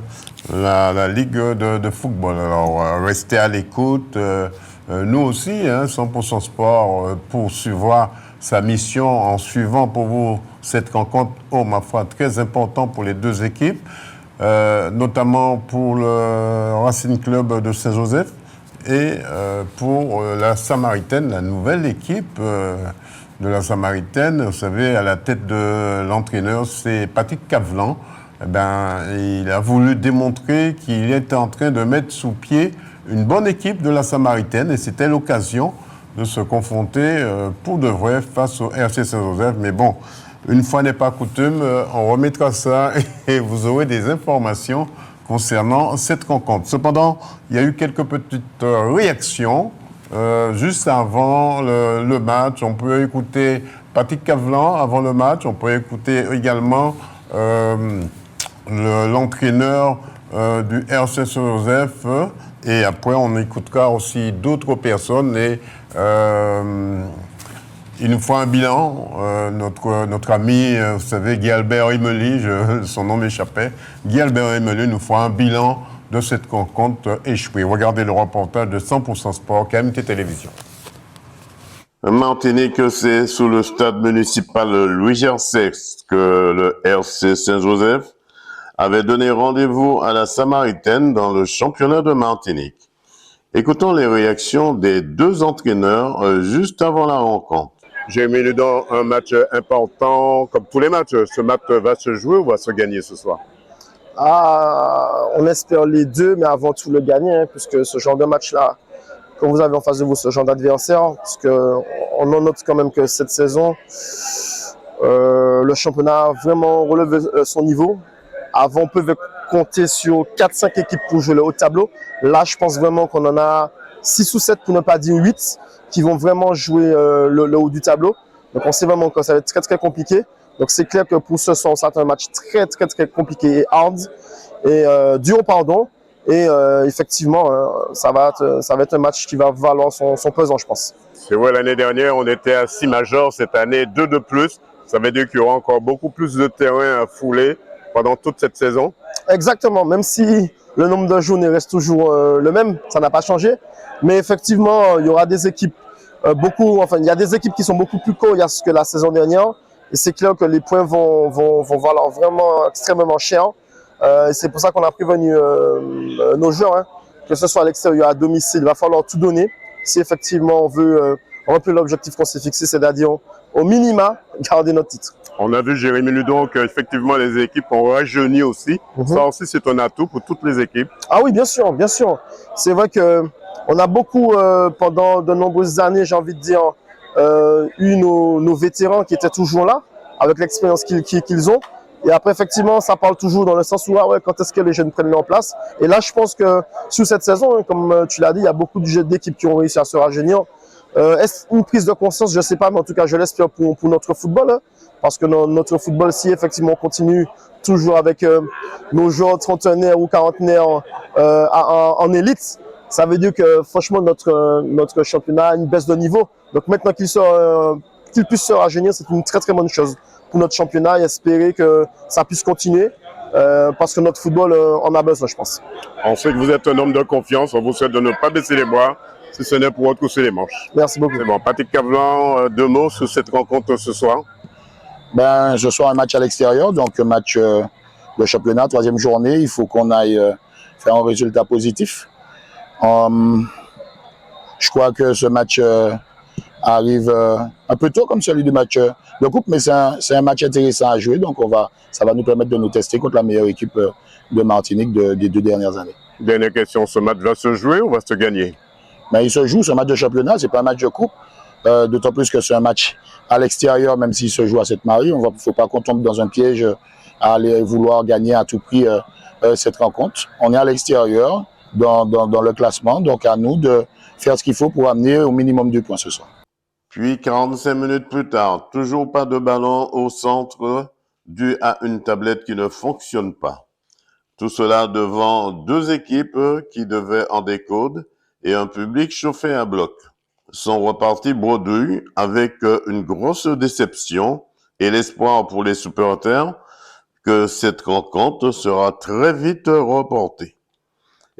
la Ligue de football. Alors, restez à l'écoute. Nous aussi, 100% Sport poursuivra sa mission en suivant pour vous cette rencontre, ma foi, très importante pour les deux équipes. Notamment pour le Racing Club de Saint-Joseph et pour la Samaritaine, la nouvelle équipe de la Samaritaine. Vous savez, à la tête de l'entraîneur, c'est Patrick Cavlan. Il a voulu démontrer qu'il était en train de mettre sous pied une bonne équipe de la Samaritaine et c'était l'occasion de se confronter pour de vrai face au RC Saint-Joseph. Mais bon, une fois n'est pas coutume, on remettra ça et vous aurez des informations concernant cette rencontre. Cependant, il y a eu quelques petites réactions juste avant le match. On peut écouter Patrick Cavlan avant le match. On peut écouter également l'entraîneur du RC Saint-Joseph. Et après, on écoutera aussi d'autres personnes. Et il nous faut un bilan. Notre ami, vous savez, Guy-Albert Emely, son nom m'échappait. Guy-Albert Emely nous fera un bilan de cette rencontre échouée. Regardez le reportage de 100% Sport, KMT Télévision. Martinique, c'est sous le stade municipal Louis Gercès que le RC Saint-Joseph avait donné rendez-vous à la Samaritaine dans le championnat de Martinique. Écoutons les réactions des deux entraîneurs juste avant la rencontre. Jérémy Ludon, un match important, comme tous les matchs. Ce match va se jouer ou va se gagner ce soir? On espère les deux, mais avant tout le gagner, puisque ce genre de match-là, quand vous avez en face de vous ce genre d'adversaire, parce qu'on note quand même que cette saison, le championnat a vraiment relevé son niveau. Avant, on pouvait compter sur 4-5 équipes pour jouer le haut tableau. Là, je pense vraiment qu'on en a 6 ou 7, pour ne pas dire 8, qui vont vraiment jouer le haut du tableau. Donc, on sait vraiment que ça va être très, très compliqué. Donc, c'est clair que pour ce soir, ça va être un match très, très, très compliqué et hard, et dur, pardon. Et effectivement, ça va être un match qui va valoir son pesant, je pense. C'est vrai, l'année dernière, on était à 6 majors. Cette année, 2 de plus. Ça veut dire qu'il y aura encore beaucoup plus de terrain à fouler pendant toute cette saison. Exactement, même si le nombre de journées reste toujours le même, ça n'a pas changé. Mais effectivement, il y aura des équipes, il y a des équipes qui sont beaucoup plus coriaces que la saison dernière. Et c'est clair que les points vont valoir vraiment extrêmement cher. C'est pour ça qu'on a prévenu nos joueurs, que ce soit à l'extérieur, à domicile, il va falloir tout donner. Si effectivement on veut remplir l'objectif qu'on s'est fixé, c'est-à-dire au minima, garder notre titre. On a vu, Jérémy Ludon, qu'effectivement les équipes ont rajeuni aussi. Ça aussi, c'est un atout pour toutes les équipes. Ah oui, bien sûr, bien sûr. C'est vrai qu'on a beaucoup, pendant de nombreuses années, j'ai envie de dire, eu nos vétérans qui étaient toujours là, avec l'expérience qu'ils ont. Et après, effectivement, ça parle toujours dans le sens où, quand est-ce que les jeunes prennent leur place. Et là, je pense que sur cette saison, comme tu l'as dit, il y a beaucoup d'équipes qui ont réussi à se rajeunir. Est-ce une prise de conscience? Je ne sais pas, mais en tout cas, je l'espère pour notre football. Parce que notre football, si effectivement on continue toujours avec nos joueurs trentenaires ou quarantenaires en élite, ça veut dire que franchement notre championnat a une baisse de niveau. Donc maintenant qu'il puisse se rajeunir, c'est une très très bonne chose pour notre championnat et espérer que ça puisse continuer parce que notre football en a besoin, je pense. On sait que vous êtes un homme de confiance, on vous souhaite de ne pas baisser les bras, si ce n'est pour retrousser les manches. Merci beaucoup. C'est bon. Patrick Cavlan, 2 mots sur cette rencontre ce soir. Ce soir, un match à l'extérieur, donc un match de championnat, 3e journée. Il faut qu'on aille faire un résultat positif. Je crois que ce match arrive un peu tôt comme celui du match de coupe, mais c'est un match intéressant à jouer, donc ça va nous permettre de nous tester contre la meilleure équipe de Martinique des 2 dernières années. Dernière question, ce match va se jouer ou va se gagner? Mais il se joue, c'est un match de championnat, c'est pas un match de coupe. D'autant plus que c'est un match à l'extérieur, même s'il se joue à Sainte-Marie. Il ne faut pas qu'on tombe dans un piège à aller vouloir gagner à tout prix cette rencontre. On est à l'extérieur dans le classement, donc à nous de faire ce qu'il faut pour amener au minimum 2 points ce soir. Puis 45 minutes plus tard, toujours pas de ballon au centre dû à une tablette qui ne fonctionne pas. Tout cela devant 2 équipes qui devaient en découdre et un public chauffé à bloc. Sont repartis bredouilles avec une grosse déception et l'espoir pour les supporters que cette rencontre sera très vite reportée.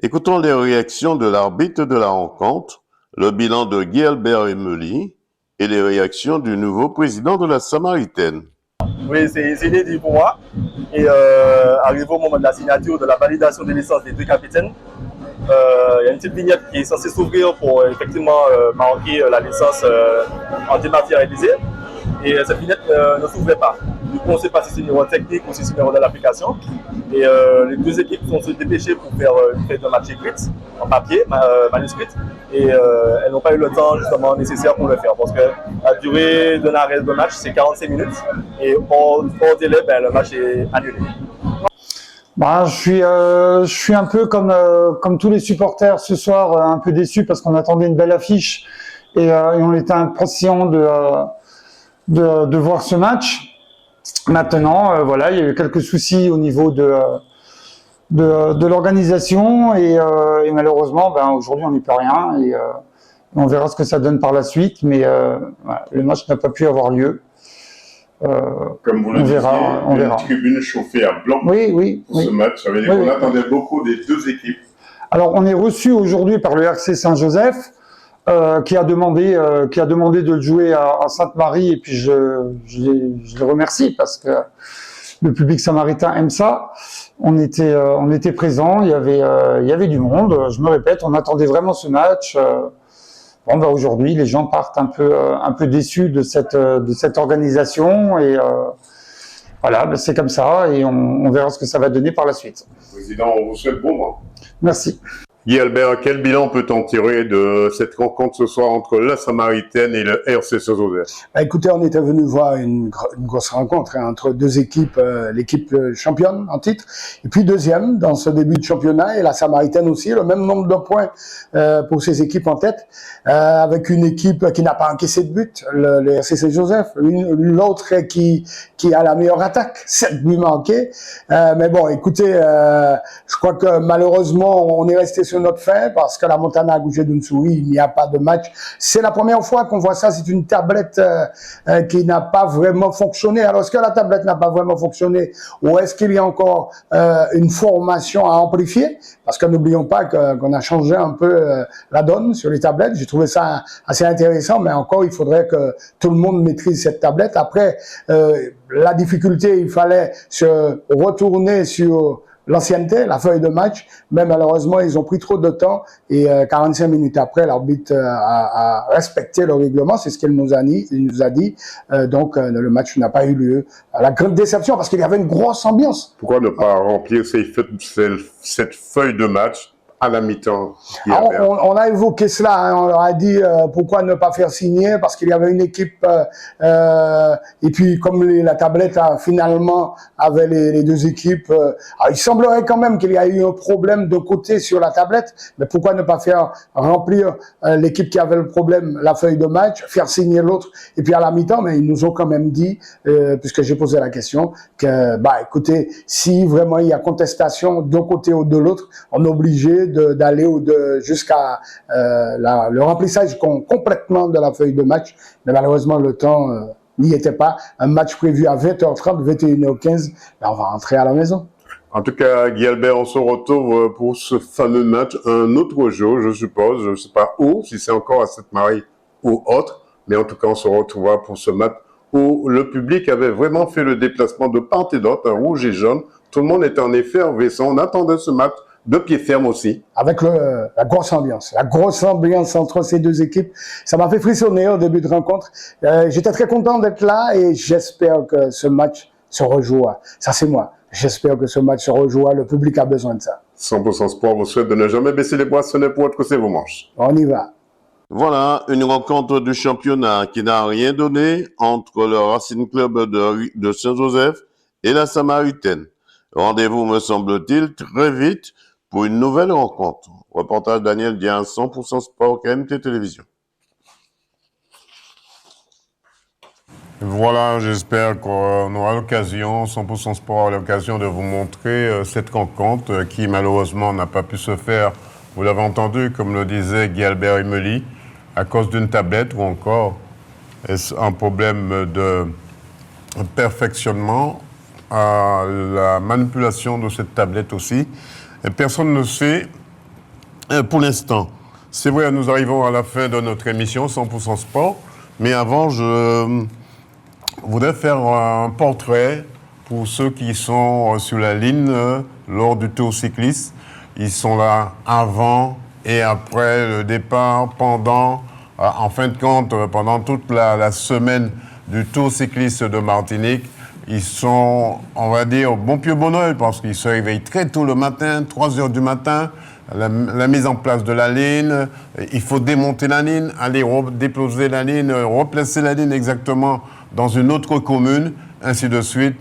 Écoutons les réactions de l'arbitre de la rencontre, le bilan de Guy-Albert Emely et les réactions du nouveau président de la Samaritaine. Oui, c'est inédit pour moi. Et arrivé au moment de la signature, de la validation des licences des 2 capitaines, il y a une petite vignette qui est censée s'ouvrir pour effectivement marquer la licence en dématérialisé. Et cette vignette ne s'ouvrait pas. Du coup, on ne sait pas si c'est une erreur technique ou si c'est une erreur de l'application. Et les 2 équipes sont se dépêchées pour faire une feuille de match écrite, en papier, manuscrite. Et elles n'ont pas eu le temps justement nécessaire pour le faire. Parce que la durée d'un arrêt de match, c'est 45 minutes. Et hors délai, le match est annulé. Bah, je suis un peu comme tous les supporters ce soir, un peu déçu parce qu'on attendait une belle affiche et on était impatient de voir ce match. Maintenant, voilà, il y a eu quelques soucis au niveau de l'organisation et malheureusement, aujourd'hui on n'y peut rien et on verra ce que ça donne par la suite. Mais voilà, le match n'a pas pu avoir lieu. Comme vous le disiez, une tribune chauffée à bloc pour ce match. Ça veut dire qu'on attendait beaucoup des 2 équipes. Alors, on est reçu aujourd'hui par le RC Saint-Joseph, qui a demandé de le jouer à Sainte-Marie, et puis je les remercie parce que le public samaritain aime ça. On était présents, il y avait du monde. Je me répète, on attendait vraiment ce match. Aujourd'hui, les gens partent un peu déçus de cette organisation et voilà, c'est comme ça et on verra ce que ça va donner par la suite. Président, on vous souhaite bon vent. Merci. Guy-Albert, quel bilan peut-on tirer de cette rencontre ce soir entre la Samaritaine et le RC Saint-Joseph? Écoutez, on était venu voir une grosse rencontre entre 2 équipes, l'équipe championne en titre, et puis deuxième dans ce début de championnat, et la Samaritaine aussi, le même nombre de points pour ces équipes en tête, avec une équipe qui n'a pas encaissé de but, le RC Saint-Joseph, l'autre qui a la meilleure attaque, 7 buts manqués. Mais bon, écoutez, je crois que malheureusement, on est resté sur notre fin parce que la Montana a bougé d'une souris, il n'y a pas de match. C'est la première fois qu'on voit ça, c'est une tablette qui n'a pas vraiment fonctionné. Alors, est-ce que la tablette n'a pas vraiment fonctionné ou est-ce qu'il y a encore une formation à amplifier? Parce que n'oublions pas qu'on a changé un peu la donne sur les tablettes. J'ai trouvé ça assez intéressant, mais encore, il faudrait que tout le monde maîtrise cette tablette. Après, la difficulté, il fallait se retourner sur l'ancienneté, la feuille de match, mais malheureusement, ils ont pris trop de temps et 45 minutes après, l'arbitre a respecté le règlement, c'est ce qu'il nous a dit. Donc, le match n'a pas eu lieu. La grande déception, parce qu'il y avait une grosse ambiance. Pourquoi ne pas remplir cette feuille de match à la mi-temps? On a évoqué cela, hein, on leur a dit pourquoi ne pas faire signer, parce qu'il y avait une équipe, et puis comme la tablette finalement avait les 2 équipes, il semblerait quand même qu'il y a eu un problème de côté sur la tablette, mais pourquoi ne pas faire remplir l'équipe qui avait le problème, la feuille de match, faire signer l'autre, et puis à la mi-temps, mais ils nous ont quand même dit, puisque j'ai posé la question, que écoutez, si vraiment il y a contestation d'un côté ou de l'autre, on est obligé d'aller jusqu'à le remplissage complètement de la feuille de match. Mais malheureusement, le temps n'y était pas. Un match prévu à 20h30, 21h15, on va rentrer à la maison. En tout cas, Guy-Albert, on se retrouve pour ce fameux match un autre jour, je suppose. Je ne sais pas où, si c'est encore à Sainte-Marie ou autre. Mais en tout cas, on se retrouvera pour ce match où le public avait vraiment fait le déplacement de part et d'autre, rouge et jaune. Tout le monde était en effervescence. On attendait ce match de pied ferme aussi. Avec la grosse ambiance entre ces 2 équipes. Ça m'a fait frissonner au début de rencontre. J'étais très content d'être là et j'espère que ce match se rejoue. Ça, c'est moi. J'espère que ce match se rejoue. Le public a besoin de ça. 100% Sport vous souhaite de ne jamais baisser les bras, ce n'est pour autre que c'est vos manches. On y va. Voilà, une rencontre du championnat qui n'a rien donné entre le Racing Club de Saint-Joseph et la Samaritaine. Rendez-vous, me semble-t-il, très vite pour une nouvelle rencontre. Reportage Daniel Diaz, 100% Sport, KMT Télévision. Voilà, j'espère qu'on aura l'occasion, 100% Sport aura l'occasion de vous montrer cette rencontre qui malheureusement n'a pas pu se faire, vous l'avez entendu, comme le disait Guy Albert Imeli, à cause d'une tablette ou encore est-ce un problème de perfectionnement à la manipulation de cette tablette aussi. Et personne ne sait pour l'instant. C'est vrai, nous arrivons à la fin de notre émission 100% Sport, mais avant, je voudrais faire un portrait pour ceux qui sont sur la ligne lors du Tour cycliste. Ils sont là avant et après le départ, pendant, en fin de compte, pendant toute la semaine du Tour cycliste de Martinique. Ils sont, on va dire, bon pied bon oeil parce qu'ils se réveillent très tôt le matin, 3 heures du matin. La mise en place de la ligne, il faut démonter la ligne, aller déposer la ligne, replacer la ligne exactement dans une autre commune, ainsi de suite.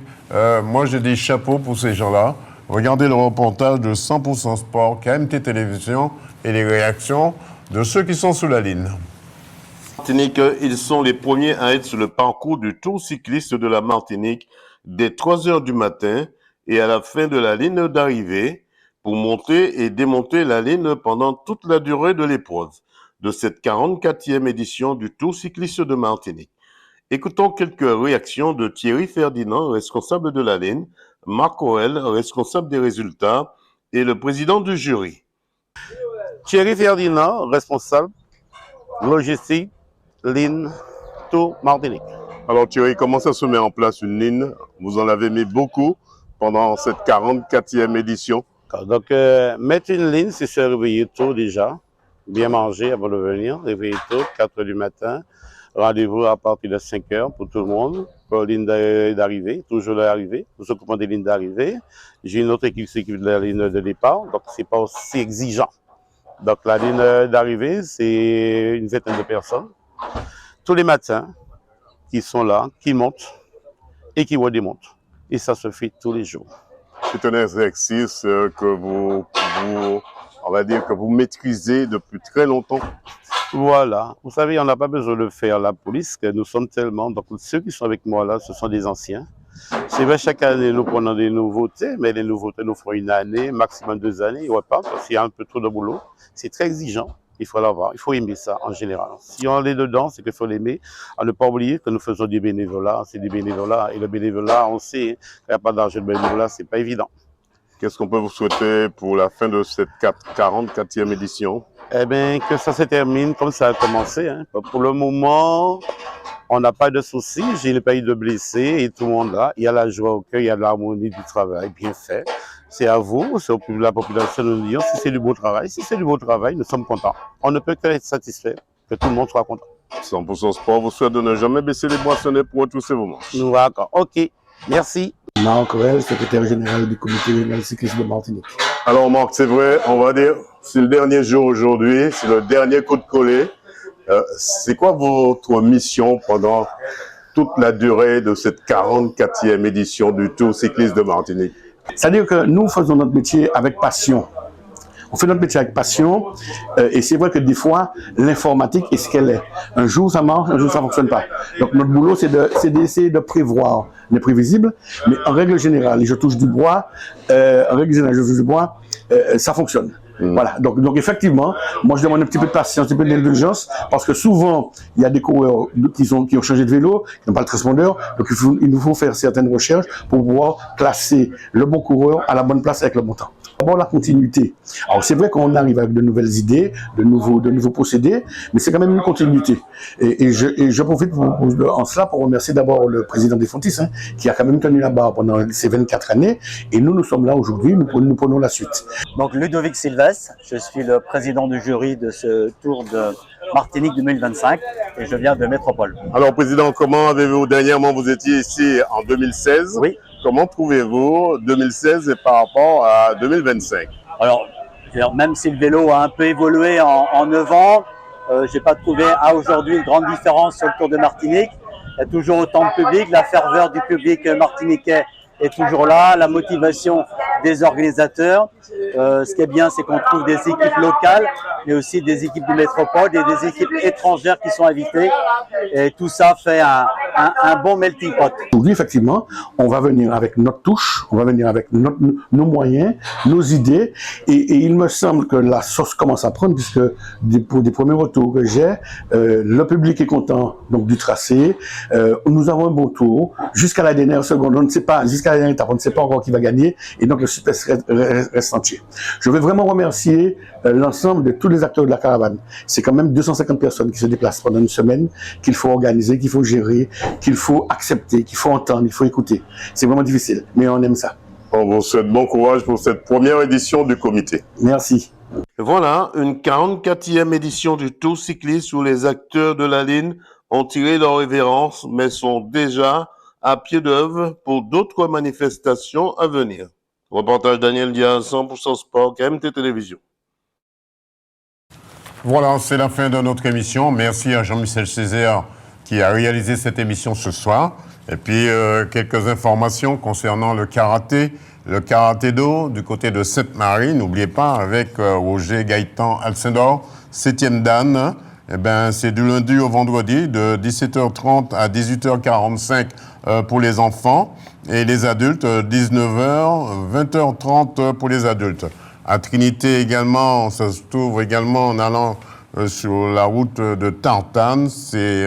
Moi, j'ai des chapeaux pour ces gens-là. Regardez le reportage de 100% Sport, KMT Télévision et les réactions de ceux qui sont sous la ligne. Martinique, ils sont les premiers à être sur le parcours du Tour cycliste de la Martinique dès 3 heures du matin et à la fin de la ligne d'arrivée pour monter et démonter la ligne pendant toute la durée de l'épreuve de cette 44e édition du Tour cycliste de Martinique. Écoutons quelques réactions de Thierry Ferdinand, responsable de la ligne, Marc Oel, responsable des résultats, et le président du jury. Thierry Ferdinand, responsable, logistique, ligne, Tour Martinique. Alors Thierry, comment ça se met en place une ligne? Vous en avez mis beaucoup pendant cette 44e édition. Donc, mettre une ligne, c'est se réveiller tôt déjà, bien manger avant de venir, réveiller tôt, 4 heures du matin. Rendez-vous à partir de 5 heures pour tout le monde, pour la ligne d'arrivée, toujours l'arrivée, nous s'occupons des lignes d'arrivée. J'ai une autre équipe qui s'occupe de la ligne de départ, donc c'est pas aussi exigeant. Donc la ligne d'arrivée, c'est une vingtaine de personnes, tous les matins, qui sont là, qui montent et qui redémontent. Et ça se fait tous les jours. C'est un exercice que on va dire que vous maîtrisez depuis très longtemps. Voilà. Vous savez, on n'a pas besoin de faire la police, que nous sommes tellement... Donc, ceux qui sont avec moi là, ce sont des anciens. C'est vrai, chaque année, nous prenons des nouveautés, mais les nouveautés nous font une année, maximum 2 années, ils repartent parce qu'il y a un peu trop de boulot. C'est très exigeant. Il faut l'avoir. Il faut aimer ça, en général. Si on est dedans, c'est qu'il faut l'aimer. À ne pas oublier que nous faisons du bénévolat. C'est du bénévolat. Et le bénévolat, on sait, il n'y a pas d'argent de bénévolat, c'est pas évident. Qu'est-ce qu'on peut vous souhaiter pour la fin de cette 44e édition? Eh bien, que ça se termine comme ça a commencé. Hein. Pour le moment, on n'a pas de soucis. J'ai pas eu de blessés et tout le monde là. Il y a la joie au cœur, il y a l'harmonie du travail bien fait. C'est à vous, c'est à la population de nous dire si c'est du beau travail. Si c'est du beau travail, nous sommes contents. On ne peut qu'être satisfait, que tout le monde soit content. 100% Sport vous souhaite de ne jamais baisser les boissonnets pour tous ces moments. Nous d'accord. Ok, merci. Marc Oel, secrétaire général du comité régional cycliste de Martinique. Alors Marc, c'est vrai, on va dire, c'est le dernier jour aujourd'hui, c'est le dernier coup de collet. C'est quoi votre mission pendant toute la durée de cette 44e édition du Tour cycliste de Martinique? C'est-à-dire que nous faisons notre métier avec passion. On fait notre métier avec passion et c'est vrai que des fois, l'informatique est ce qu'elle est. Un jour ça marche, un jour ça ne fonctionne pas. Donc notre boulot, c'est d'essayer de prévoir l'imprévisible, mais en règle générale, je touche du bois, ça fonctionne. Voilà, donc effectivement, moi je demande un petit peu de patience, un petit peu d'indulgence, parce que souvent, il y a des coureurs qui ont changé de vélo, qui n'ont pas le transpondeur, donc il nous faut faire certaines recherches pour pouvoir placer le bon coureur à la bonne place avec le bon temps. D'abord la continuité. Alors c'est vrai qu'on arrive avec de nouvelles idées, de nouveaux procédés, mais c'est quand même une continuité. Et je profite en cela pour remercier d'abord le président des Fontis, hein, qui a quand même tenu la barre pendant ces 24 années, et nous sommes là aujourd'hui, nous prenons la suite. Donc Ludovic Sylvestre, je suis le président du jury de ce Tour de Martinique 2025 et je viens de Métropole. Alors Président, comment avez-vous, dernièrement vous étiez ici en 2016, oui. Comment trouvez-vous 2016 par rapport à 2025? Alors, même si le vélo a un peu évolué en 9 ans, J'ai pas trouvé à aujourd'hui une grande différence sur le Tour de Martinique. Il y a toujours autant de public, la ferveur du public martiniquais est toujours là, la motivation des organisateurs. Ce qui est bien, c'est qu'on trouve des équipes locales, mais aussi des équipes de métropole et des équipes étrangères qui sont invitées. Et tout ça fait un bon melting pot. Aujourd'hui, effectivement, on va venir avec notre touche, on va venir avec nos moyens, nos idées, et il me semble que la sauce commence à prendre, puisque pour des premiers retours que j'ai, le public est content donc du tracé, nous avons un bon tour, jusqu'à la dernière seconde, on ne sait pas, jusqu'à la dernière étape, on ne sait pas encore qui va gagner, et donc le suspense reste entier. Je veux vraiment remercier l'ensemble de tous les acteurs de la caravane. C'est quand même 250 personnes qui se déplacent pendant une semaine, qu'il faut organiser, qu'il faut gérer, qu'il faut accepter, qu'il faut entendre, il faut écouter. C'est vraiment difficile, mais on aime ça. On vous souhaite bon courage pour cette première édition du comité. Merci. Voilà, une 44e édition du Tour cycliste où les acteurs de la ligne ont tiré leur révérence, mais sont déjà à pied d'œuvre pour d'autres manifestations à venir. Reportage Daniel Diaz, 100% Sport, KMT Télévision. Voilà, c'est la fin de notre émission. Merci à Jean-Michel Césaire qui a réalisé cette émission ce soir. Et puis, quelques informations concernant le karaté-do du côté de Sainte-Marie. N'oubliez pas, avec Roger Gaëtan Alcindor, 7e Dan, c'est du lundi au vendredi, de 17h30 à 18h45 pour les enfants. Et les adultes, 19h, 20h30 pour les adultes. À Trinité également, ça se trouve également en allant sur la route de Tartane. C'est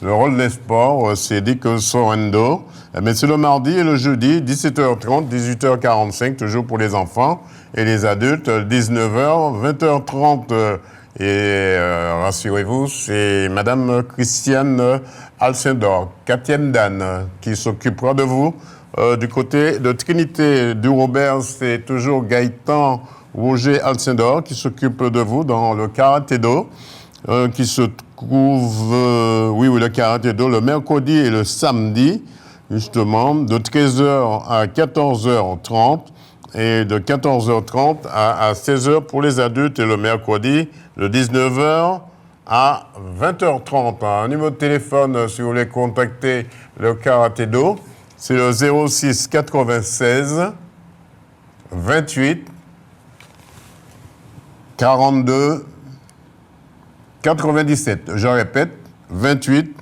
le rôle des sports, c'est Dick Sorrento. Mais c'est le mardi et le jeudi, 17h30, 18h45, toujours pour les enfants. Et les adultes, 19h, 20h30. Et rassurez-vous, c'est Madame Christiane Alcindor, 4e Dan, qui s'occupera de vous. Du côté de Trinité du Robert, c'est toujours Gaëtan Roger Alcindor qui s'occupe de vous dans le karaté-do, qui se trouve, le karaté-do, le mercredi et le samedi, justement, de 13h à 14h30 et de 14h30 à 16h pour les adultes et le mercredi, de 19h à 20h30. Un numéro de téléphone si vous voulez contacter le karaté-do. C'est le 06 96 28 42 97. Je répète, 28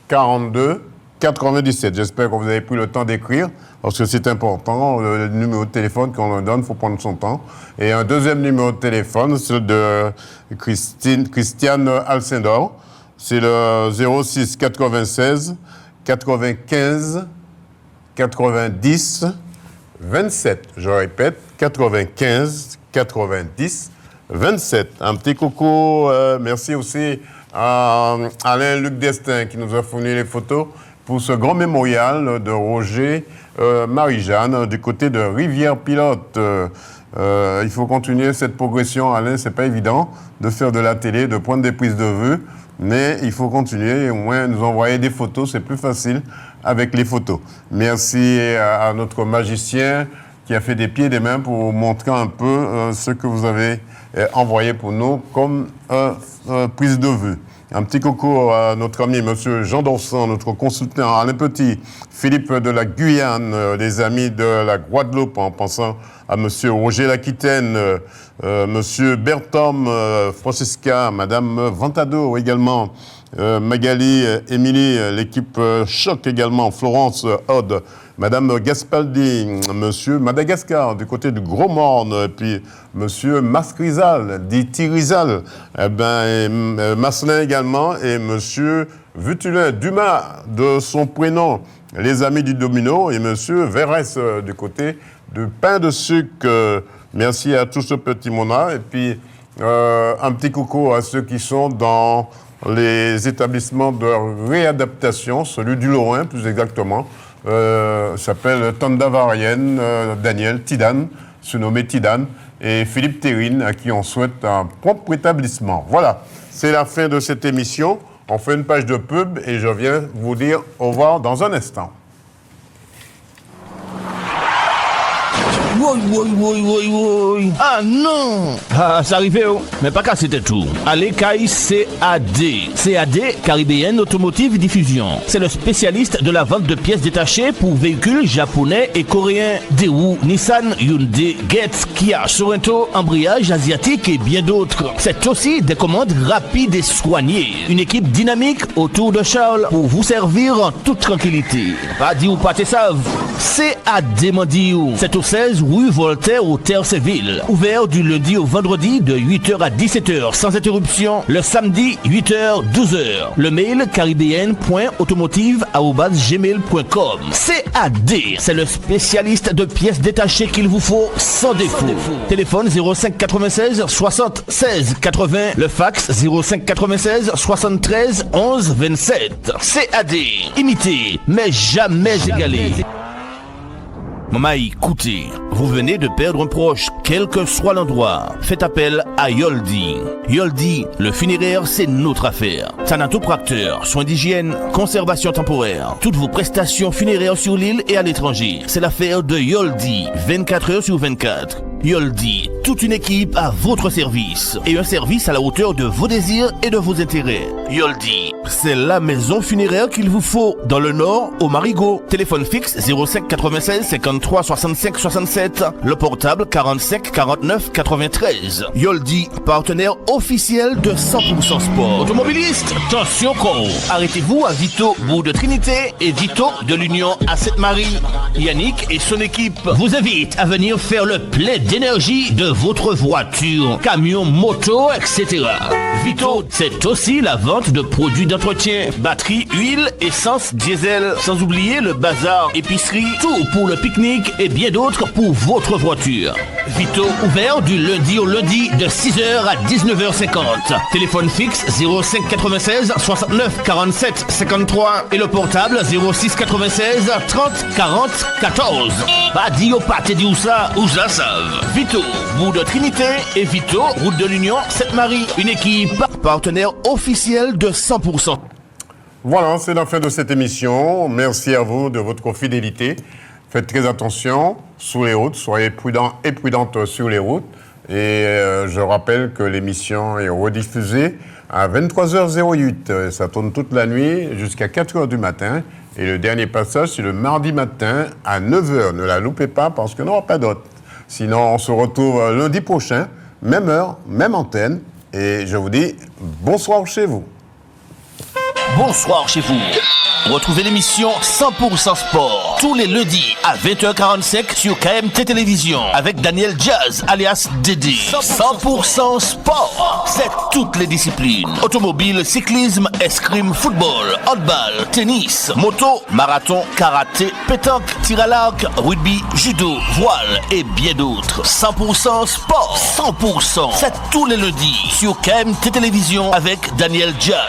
42 97. J'espère que vous avez pris le temps d'écrire parce que c'est important. Le numéro de téléphone qu'on donne, il faut prendre son temps. Et un deuxième numéro de téléphone, c'est de Christiane Alcindor. C'est le 06 96 95 90 27. Je répète, 95 90 27. Un petit coucou, merci aussi à Alain-Luc Destin qui nous a fourni les photos pour ce grand mémorial de Roger Marie-Jeanne du côté de Rivière-Pilote. Il faut continuer cette progression, Alain, c'est pas évident de faire de la télé, de prendre des prises de vue, mais il faut continuer et au moins nous envoyer des photos, c'est plus facile avec les photos. Merci à notre magicien qui a fait des pieds et des mains pour montrer un peu ce que vous avez envoyé pour nous comme prise de vue. Un petit coucou à notre ami M. Jean Dorsan, notre consultant Alain Petit, Philippe de la Guyane, les amis de la Guadeloupe, en pensant à M. Roger L'Aquitaine, M. Bertom, Francisca, Mme Ventado également, Magali, Émilie, l'équipe Choc également, Florence, Aude, Madame Gaspaldi, Monsieur Madagascar du côté du Gros Morne, et puis Monsieur Mascrizal, dit Tirizal, Masselin également, et Monsieur Vutulin Dumas de son prénom, les amis du Domino, et Monsieur Verres du côté du Pain de Sucre. Merci à tout ce petit monde-là, et puis un petit coucou à ceux qui sont dans les établissements de réadaptation, celui du Lorrain plus exactement, s'appelle Tandavarienne, Daniel Tidane, surnommé Tidane, et Philippe Terrine, à qui on souhaite un propre établissement. Voilà, c'est la fin de cette émission. On fait une page de pub et je viens vous dire au revoir dans un instant. Oui. Ah non. Ah, ça arrivait, oh. Mais pas qu'à c'était tout. Allez, Kai CAD. CAD, Caribbean Automotive Diffusion. C'est le spécialiste de la vente de pièces détachées pour véhicules japonais et coréens. Daewoo, Nissan, Hyundai, Getz, Kia, Sorento, embrayage asiatique et bien d'autres. C'est aussi des commandes rapides et soignées. Une équipe dynamique autour de Charles pour vous servir en toute tranquillité. Pas dit ou pas t'es savent. CAD Mandiou. C'est au 16 rue Voltaire au Terre-Séville. Ouvert du lundi au vendredi de 8h à 17h sans interruption. Le samedi 8h 12h. Le mail caribbean.automotive@gmail.com. CAD, c'est le spécialiste de pièces détachées qu'il vous faut sans défaut. Téléphone 05 96 60 16 80. Le fax 05 96 73 11 27. CAD, imité mais jamais égalé. Maman, écoutez, vous venez de perdre un proche, quel que soit l'endroit. Faites appel à Yoldi. Yoldi, le funéraire, c'est notre affaire. Thanatopracteur, soins d'hygiène, conservation temporaire. Toutes vos prestations funéraires sur l'île et à l'étranger. C'est l'affaire de Yoldi, 24 heures sur 24. Yoldi, toute une équipe à votre service. Et un service à la hauteur de vos désirs et de vos intérêts. Yoldi, c'est la maison funéraire qu'il vous faut. Dans le Nord, au Marigot. Téléphone fixe 05 96 53 65 67. Le portable 45 49 93. Yoldi, partenaire officiel de 100% Sport. Automobiliste, attention con. Arrêtez-vous à Vito, bout de Trinité et Vito de l'Union à Sainte-Marie. Yannick et son équipe vous invitent à venir faire le plein d'énergie de votre voiture, camion, moto, etc. Vito, c'est aussi la vente de produits d'entretien, batterie, huile, essence, diesel, sans oublier le bazar, épicerie, tout pour le pique-nique et bien d'autres pour votre voiture. Vito, ouvert du lundi au lundi de 6h à 19h50. Téléphone fixe 05 96 69 47 53 et le portable 06 96 30 40 14. Pas dit au pâté dit où ça, où ça savent. Vito, bout de Trinité et Vito, route de l'Union, Sainte-Marie. Une équipe partenaire officielle de 100%. Voilà, c'est la fin de cette émission. Merci à vous de votre fidélité. Faites très attention sur les routes, soyez prudents et prudentes sur les routes. Et je rappelle que l'émission est rediffusée à 23h08. Ça tourne toute la nuit jusqu'à 4h du matin. Et le dernier passage, c'est le mardi matin à 9h. Ne la loupez pas parce qu'il n'y aura pas d'autre. Sinon, on se retrouve lundi prochain, même heure, même antenne. Et je vous dis bonsoir chez vous. Bonsoir chez vous. Retrouvez l'émission 100% Sport tous les lundis à 20h45 sur KMT Télévision avec Daniel Jazz alias Dédé. 100% Sport, c'est toutes les disciplines. Automobile, cyclisme, escrime, football, handball, tennis, moto, marathon, karaté, pétanque, tir à l'arc, rugby, judo, voile et bien d'autres. 100% Sport, 100%, c'est tous les lundis sur KMT Télévision avec Daniel Jazz.